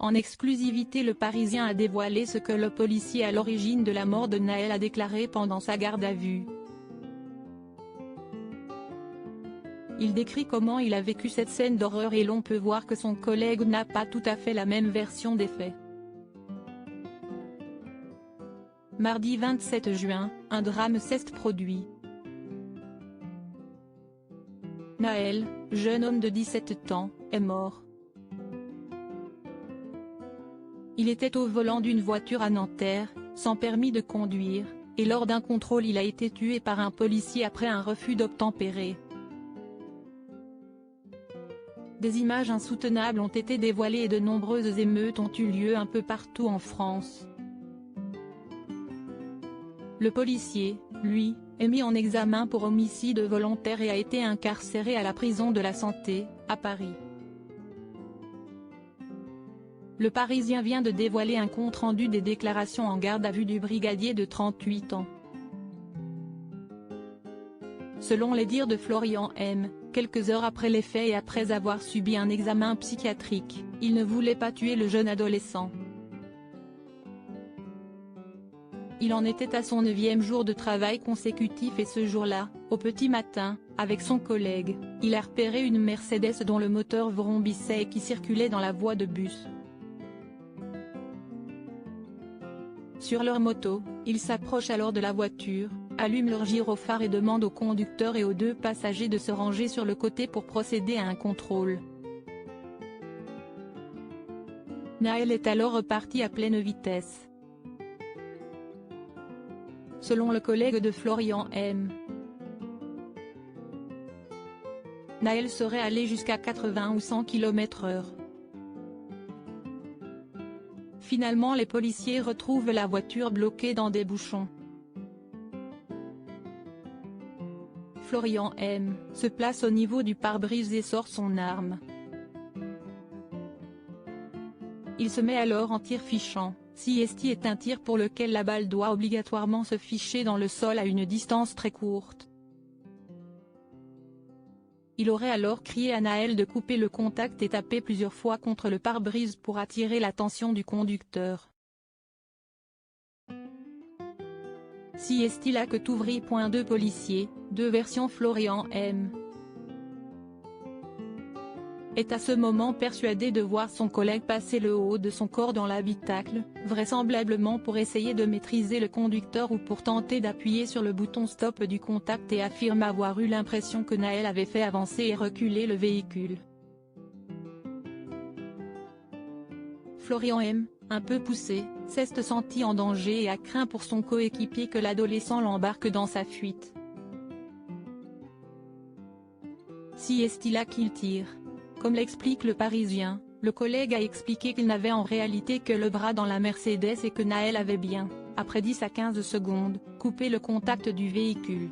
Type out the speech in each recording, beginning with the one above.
En exclusivité, Le Parisien a dévoilé ce que le policier à l'origine de la mort de Nahel a déclaré pendant sa garde à vue. Il décrit comment il a vécu cette scène d'horreur et l'on peut voir que son collègue n'a pas tout à fait la même version des faits. Mardi 27 juin, un drame s'est produit. Nahel, jeune homme de 17 ans, est mort. Il était au volant d'une voiture à Nanterre, sans permis de conduire, et lors d'un contrôle il a été tué par un policier après un refus d'obtempérer. Des images insoutenables ont été dévoilées et de nombreuses émeutes ont eu lieu un peu partout en France. Le policier, lui, est mis en examen pour homicide volontaire et a été incarcéré à la prison de la Santé, à Paris. Le Parisien vient de dévoiler un compte-rendu des déclarations en garde à vue du brigadier de 38 ans. Selon les dires de Florian M., quelques heures après les faits et après avoir subi un examen psychiatrique, il ne voulait pas tuer le jeune adolescent. Il en était à son 9e jour de travail consécutif et ce jour-là, au petit matin, avec son collègue, il a repéré une Mercedes dont le moteur vrombissait et qui circulait dans la voie de bus. Sur leur moto, ils s'approchent alors de la voiture, allument leur gyrophare et demandent au conducteur et aux 2 passagers de se ranger sur le côté pour procéder à un contrôle. Nahel est alors reparti à pleine vitesse. Selon le collègue de Florian M., Nahel serait allé jusqu'à 80 ou 100 km/h. Finalement les policiers retrouvent la voiture bloquée dans des bouchons. Florian M. se place au niveau du pare-brise et sort son arme. Il se met alors en tir fichant. CST est un tir pour lequel la balle doit obligatoirement se ficher dans le sol à une distance très courte. Il aurait alors crié à Nahel de couper le contact et tapé plusieurs fois contre le pare-brise pour attirer l'attention du conducteur. Si est-il là que t'ouvris. 2 policiers, 2 versions. Florian M. est à ce moment persuadé de voir son collègue passer le haut de son corps dans l'habitacle, vraisemblablement pour essayer de maîtriser le conducteur ou pour tenter d'appuyer sur le bouton stop du contact et affirme avoir eu l'impression que Nahel avait fait avancer et reculer le véhicule. Florian M., un peu poussé, s'est senti en danger et a craint pour son coéquipier que l'adolescent l'embarque dans sa fuite. Si est-il là qu'il tire. Comme l'explique le Parisien, le collègue a expliqué qu'il n'avait en réalité que le bras dans la Mercedes et que Nahel avait bien, après 10 à 15 secondes, coupé le contact du véhicule.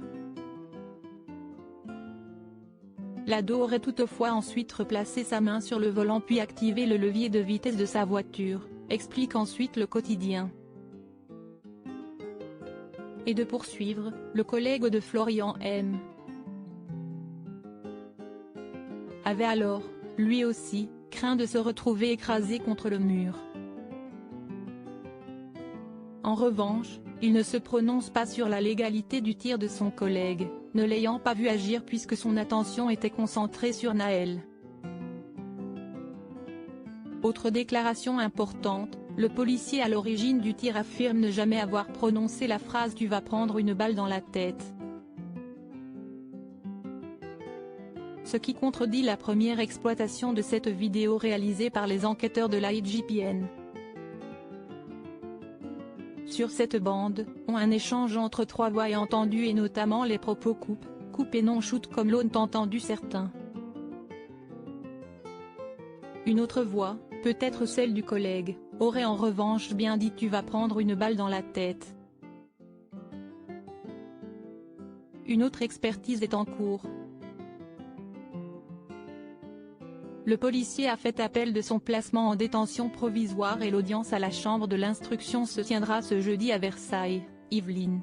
L'ado aurait toutefois ensuite replacé sa main sur le volant puis activé le levier de vitesse de sa voiture, explique ensuite le quotidien. Et de poursuivre, le collègue de Florian M. avait alors, lui aussi, craint de se retrouver écrasé contre le mur. En revanche, il ne se prononce pas sur la légalité du tir de son collègue, ne l'ayant pas vu agir puisque son attention était concentrée sur Nahel. Autre déclaration importante, le policier à l'origine du tir affirme ne jamais avoir prononcé la phrase « Tu vas prendre une balle dans la tête ». Ce qui contredit la première exploitation de cette vidéo réalisée par les enquêteurs de l'IGPN. Sur cette bande, on un échange entre 3 voix et entendu et notamment les propos coupe et non shoot comme l'ont entendu certains. Une autre voix, peut-être celle du collègue, aurait en revanche bien dit « Tu vas prendre une balle dans la tête ». Une autre expertise est en cours. Le policier a fait appel de son placement en détention provisoire et l'audience à la chambre de l'instruction se tiendra ce jeudi à Versailles, Yvelines.